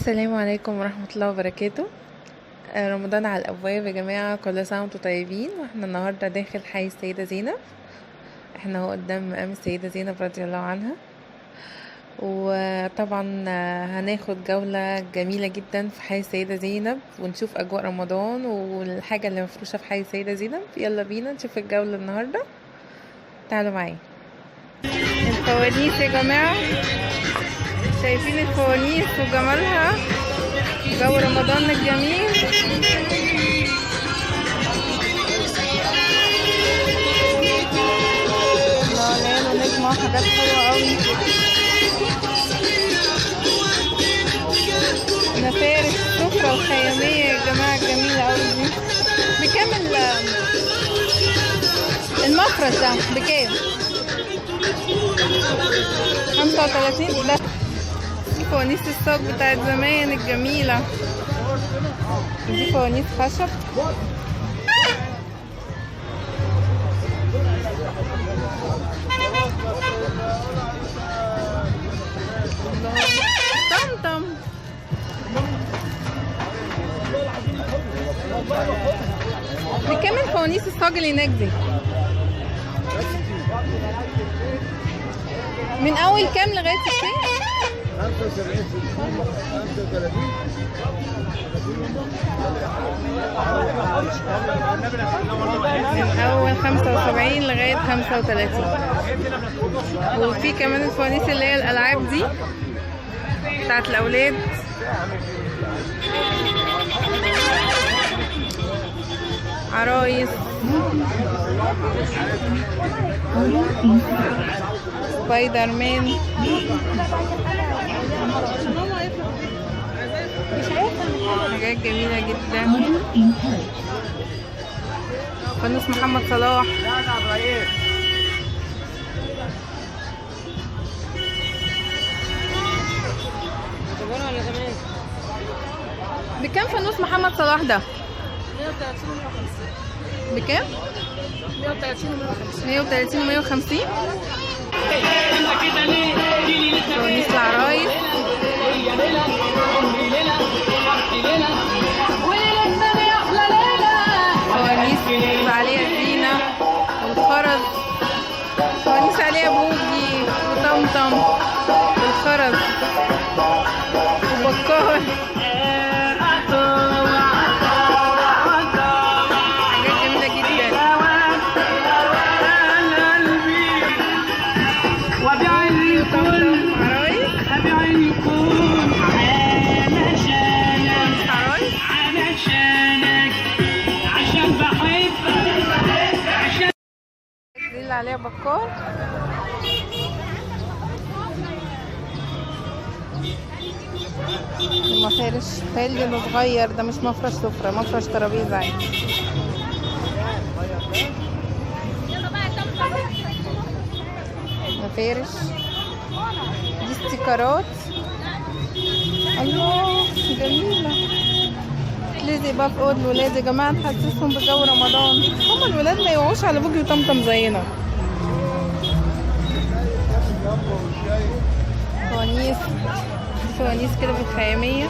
السلام عليكم ورحمة الله وبركاته. رمضان على الأبواب يا جماعة، كل سنة وانتم طيبين. واحنا النهاردة داخل حي السيدة زينب. احنا هو قدام مقام السيدة زينب رضي الله عنها، وطبعا هناخد جولة جميلة جدا في حي السيدة زينب ونشوف أجواء رمضان والحاجة اللي مفروشة في حي السيدة زينب. يلا بينا نشوف الجولة النهاردة، تعالوا معايا. الفوانيس يا جماعة، شايفين الفوانيس وجمالها، جو رمضان الجميل. ليل ونجمة وحاجات حلوة قوي. نفارش السفرة الخيامية يا جماعة الجميلة قوي دي. بكام المفرش ده؟ بكام؟ 35. ده فوانيس الصاج بتاعت زمان الجميلة دي، فوانيس خشب. طمطم بكام الفوانيس الصاج اللي هناك دي؟ من اول كام لغايه 60؟ 35. من اول 75 لغايه 35. وفي كمان الفوانيس اللي هي الالعاب دي بتاعت الاولاد. عرايس، سبايدر مان، حاجات جميلة جدا. فانوس محمد صلاح. بكام فانوس محمد صلاح ده؟ 130 و150. بكام؟ 130 و150. فوانيس العرايس، فوانيس عليها زينة والخرز، فوانيس عليها بوجي وطمطم والخرز وبكار. اللي عليها بكار. المفارش تلج صغير، ده مش مفرش سفرة، مفرش ترابيزة عادي. مفارش دي استيكرات، الله جميلة. تلزق بقى في اوض الولاد يا جماعة، نحسسهم بجو رمضان. هما الولاد ما يوعوش على بوجي وطمطم زينا. فوانيس، فوانيس كده بالخيامية.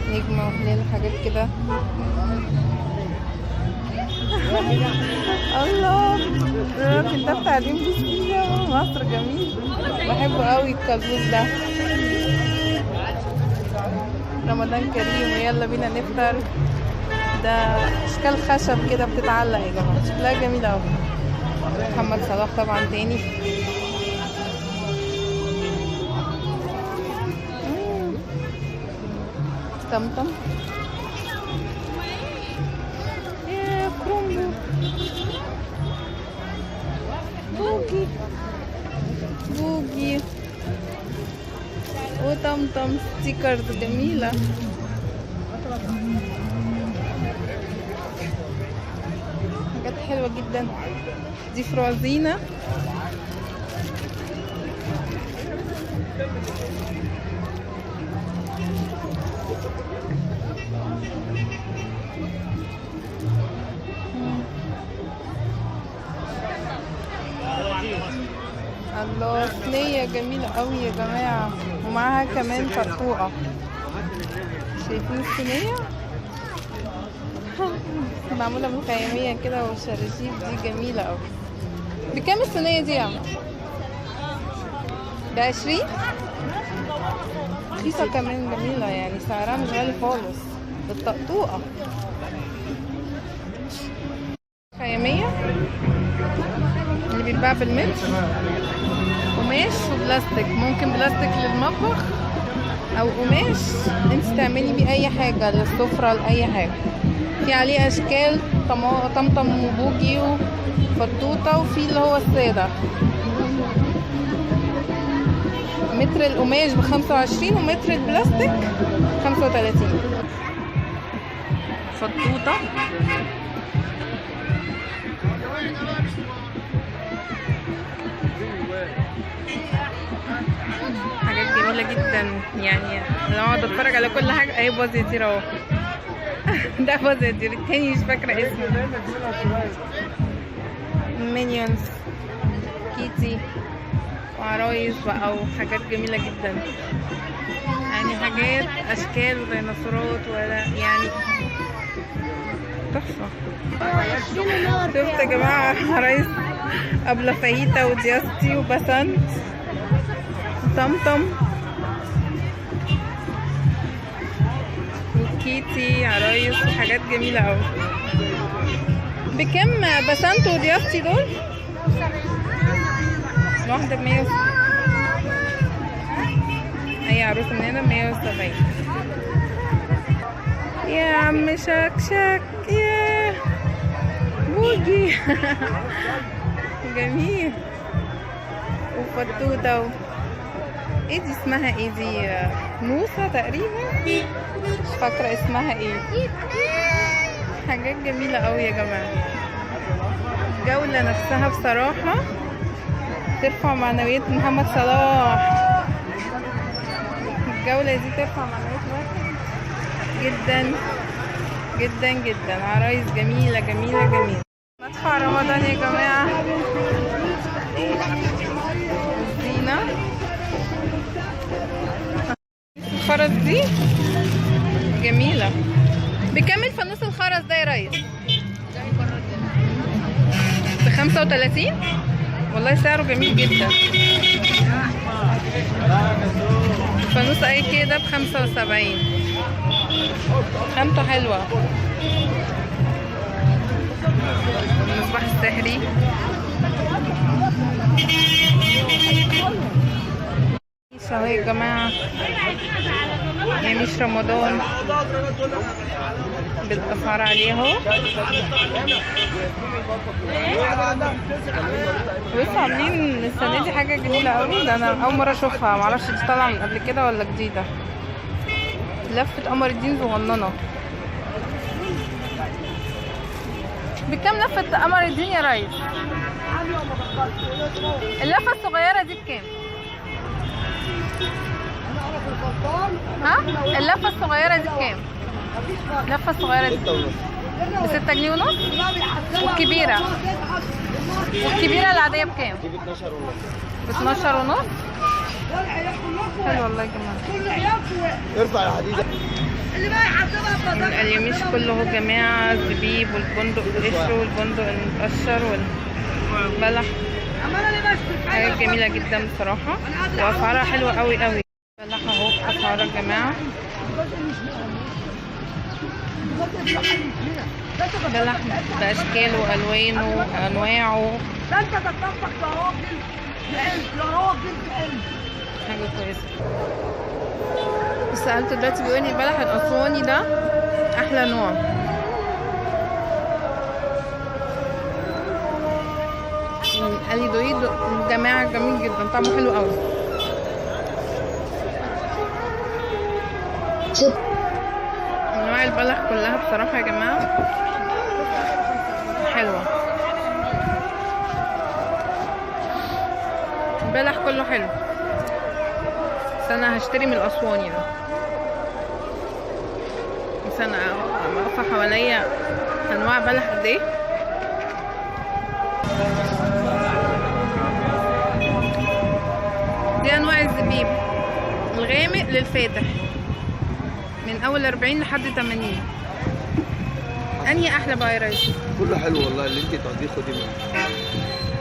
نجمة وهلال وحاجات كده. الله، الراجل ده بتاع دين بوسيلة مصر جميل، بحبه قوي الكلبوس ده. رمضان كريم ويلا بينا نفطر. ده اشكال خشب كده بتتعلق يا جماعه، شكلها جميل قوي. محمد صلاح طبعا تاني. طمطم، يا كرومبو، بوجي بوجي وطمطم ستيكرز جميلة. حاجات حلوة جدا. دي فروع زينة. الله، صينية جميلة قوي يا جماعة، ومعاها كمان فرقوقة. شايفين الصينية؟ معمولة من خيامية كده، والشراشيب دي جميلة قوي. بكام الصينية دي يا عم؟ ب20؟ رخيصة كمان، جميلة يعني، سعرها مش غالي خالص. بالطقطوقة خيامية اللي بيتباع بالمتر، قماش وبلاستيك. ممكن بلاستيك للمطبخ او قماش انت تعملي بيه اي حاجة، للسفرة لأي حاجة. في عليه اشكال طمطم وبوجي وفطوطة، وفي اللي هو السادة. متر القماش ب25، ومتر البلاستيك 35. فطوطة حاجات جميلة جدا يعني. لو اقعد اتفرج على كل حاجة. اهي باظ يطير اهو. ده باظ يطير، التاني مش فاكرة اسمه. مينيونز، كيتي، وعرايس بقى، وحاجات جميلة جدا يعني. حاجات اشكال وديناصورات ولا يعني تحفة. شفت يا جماعة عرايس أبلة فاهيتا ودياستي وبسنت طمطم وكيتي، عرايس وحاجات جميلة أوي. بكم بسنت ودياستي دول؟ الواحدة ب100. أي عروسة من هنا 170. يا عم شكشك يا بوجي. جميل. وفتوتة ايه دي؟ اسمها ايه دي؟ موسى تقريبا، مش فاكرة اسمها ايه. حاجات جميلة قوي يا جماعة. الجولة نفسها بصراحة ترفع معنويات محمد صلاح. الجولة دي ترفع معنويات واحد جدا جدا جدا. عرايس جميلة جميلة جميلة. مدفع رمضان يا جماعة. الزينة الخرز دي جميلة. بكم الفانوس الخرز ده يا ريس؟ ب35. والله سعره جميل جدا. فانوس اي كده ب75. خامته حلوة. المصباح السحري. اهو يا جماعة، يميش رمضان بالاسعار عليه اهو. بصوا عاملين السنة دي حاجة جميلة قوي. ده انا اول مرة اشوفها، معرفش دي طالعة من قبل كده ولا جديدة. لفة قمر الدين صغننة. بكام لفة قمر الدين يا ريس؟ اللفة الصغيرة دي بكام؟ ها؟ اللفة الصغيرة دي بكام؟ اللفة الصغيرة دي ب6 جنيه ونص. والكبيرة العادية بكام؟ ب12 ونص. حلو والله يا جماعة. ارفع يا حديدة. القميش كله يا جماعة. الزبيب والبندق القشر والبندق المتقشر والبلح. حاجات جميلة جدا بصراحة، وأسعارها حلوة قوي قوي. بلح اهو بأسعارها يا جماعة. بلح بأشكال وألوان وأنواعه. حاجة كويسة. سألت دلوقتي بيقولي البلح الأسواني ده أحلى نوع. قال لي دويد جماعة جميل جدا، طعمه حلو قوي. انواع البلح كلها بصراحة يا جماعة حلوة. البلح كله حلو، بس انا هشتري من الاسواني ده. بس انا واقفة حواليا انواع بلح قد ايه. للفاتح من اول 40 لحد 80. انهي احلى بقى يا ريس؟ كله حلو والله، اللي انت تقعديه خدي منه.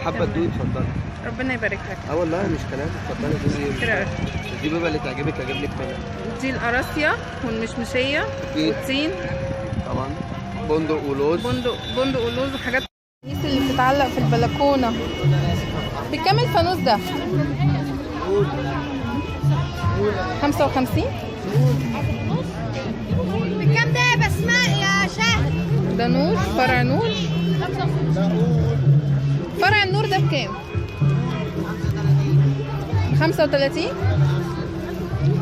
حابه تدوقي اتفضلي. ربنا يبارك لك. والله مش كلام، اتفضلي دوقي. كده دي بيبقى اللي تعجبك اجيب لك منها. دي القراصية والمشمشية والتين طبعا، بندق ولوز. بندق ولوز وحاجات. الفوانيس اللي بتتعلق في البلكونة بكام الفانوس ده؟ 55. بكام ده يا بسماء يا شهد؟ ده نور، فرع نور. فرع النور ده بكام؟ 35.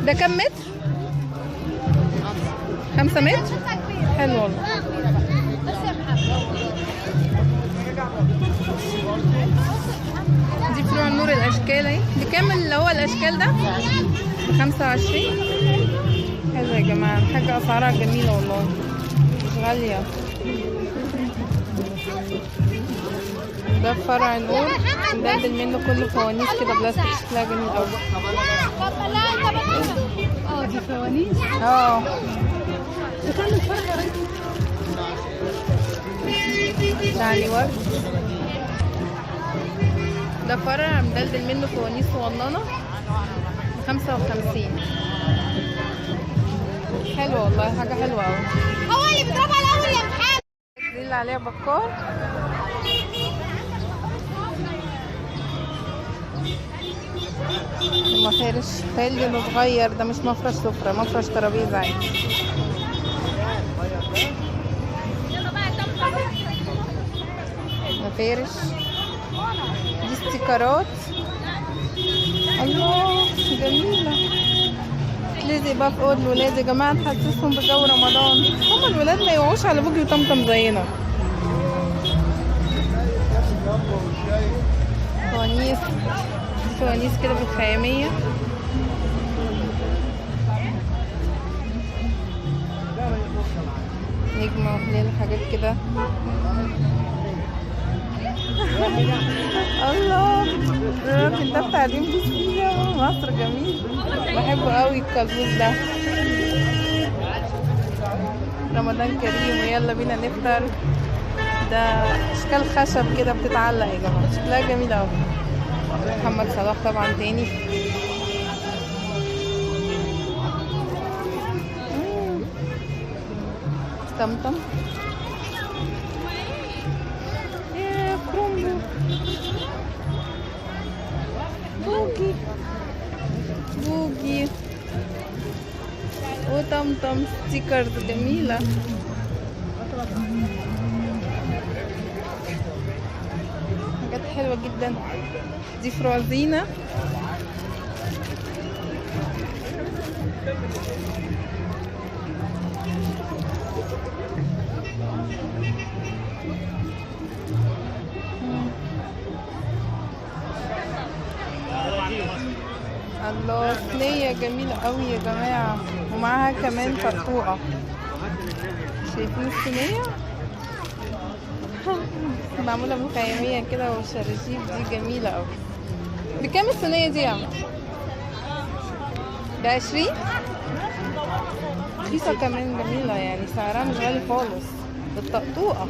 ده كام متر؟ 5 متر. حلو والله. دي فروع النور الاشكال اهي. بكام اللي هو الاشكال ده؟ 25. حلو يا جماعه، الحاجه اسعارها جميله والله، مش غاليه. ده فرع نور مبدل منه كله فوانيس كده بلاستيك، شكلها جميل قوي. دي فوانيس. ده علي ورد. ده فرع مدلدل منه فوانيس صغننه 55. حلوه والله، حاجه حلوه قوي. هو اللي بيضربها الاول يا محمد. دي اللي عليها بكار. المفارش تالي انه صغير، ده مش مفرش سفرة، مفرش ترابيزة عادي. مفارش. دي استيكرات. الله جميلة. تلزق بقى في اوض الولاد يا جماعة، تحسسهم بجو رمضان. هما الولاد ما يوعوش على بوجي وطمطم زينا. فوانيس. فوانيس كده بالخيامية. نجمة وهلال حاجات كده. الله، الراجل ده بتاع دين بوسية. مصر جميل، بحبه قوي الكلبوز ده. رمضان كريم ويلا بينا نفطر. ده اشكال خشب كده بتتعلق يا جماعة، شكلها جميل قوي. محمد صلاح طبعا تاني. طمطم. يا كرومبو. بوجي وطمطم. ستيكرز جميلة. حاجات حلوة جدا. دي فروع زينة. الله، صينية جميلة قوي يا جماعة، ومعاها كمان فرقوقة. شايفين الصينية؟ معمولة من خيامية كده والشراشيب دي جميلة قوي. بكام الصينية دي يا عم؟ ب20. رخيصة كمان، جميلة يعني، سعرها مش غالي خالص. بالطقطوقة.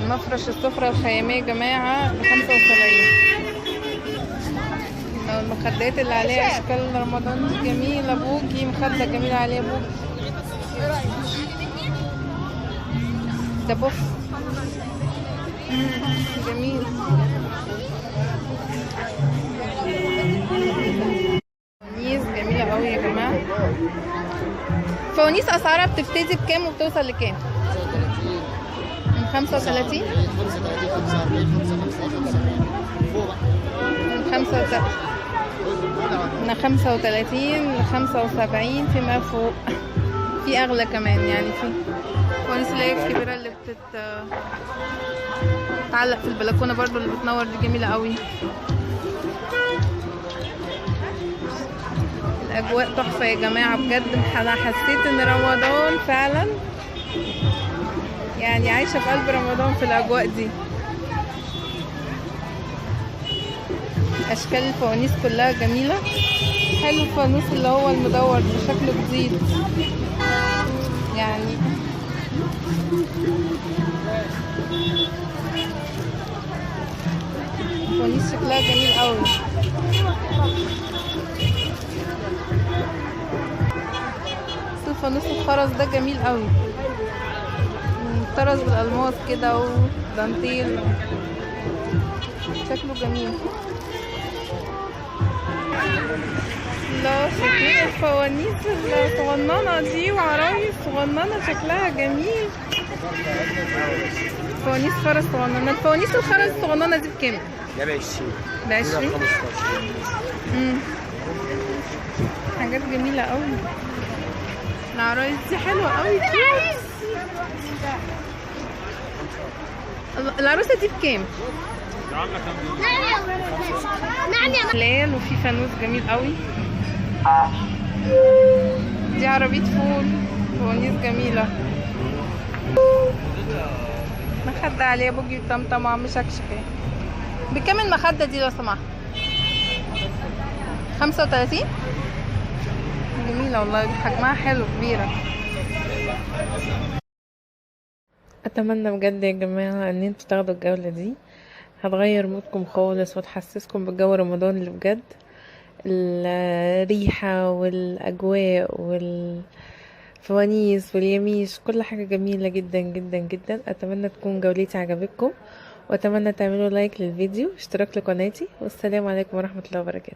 مفرش السفرة الخيامية يا جماعة ب75. المخدات اللي عليها اشكال رمضان دي جميلة. بوجي مخدة جميلة عليها بوجي. ده بوف جميل. فوانيس جميلة قوي يا جماعة. فوانيس اسعارها بتبتدي بكام وبتوصل لكام؟ من 35. من 35 ل 75 فيما فوق. في اغلى كمان يعني. في فوانيس اللي هي الكبيرة اللي بتتعلق في البلكونة برضو اللي بتنور دي جميلة قوي. الاجواء تحفة يا جماعة بجد. انا حسيت ان رمضان فعلا يعني عايشة في قلب رمضان في الاجواء دي. اشكال الفوانيس كلها جميله. حلو الفانوس اللي هو المدور ده، شكله جديد يعني. الفوانيس شكلها جميل قوي. الفانوس الخرز ده جميل قوي، طرز بالالماس كده ودانتيل، شكله جميل. لا شكلها الفوانيس الصغننه دي وعرايس صغننه شكلها جميل. فوانيس خرز صغننه. الفوانيس الخرز الصغننه دي بكام؟ ده ب 20. ب 20. حاجات جميله قوي. العرايس دي حلوه قوي. العروسه دي بكام؟ ليل. وفي فانوس جميل قوي. دي عربية فول، فوانيس جميلة. مخدة عليها بوجي وطمطم وعم شكشكة. بكام المخدة دي لو سمحت؟ 35. جميلة والله، حجمها حلو كبيرة. اتمنى بجد يا جماعة ان انتوا تاخدوا الجولة دي، هتغير مودكم خالص وتحسسكم بالجو رمضان اللي بجد. الريحة والاجواء والفوانيس واليميش، كل حاجة جميلة جدا جدا جدا. اتمنى تكون جولتي عجبتكم، واتمنى تعملوا لايك للفيديو، اشتراك لقناتي، والسلام عليكم ورحمة الله وبركاته.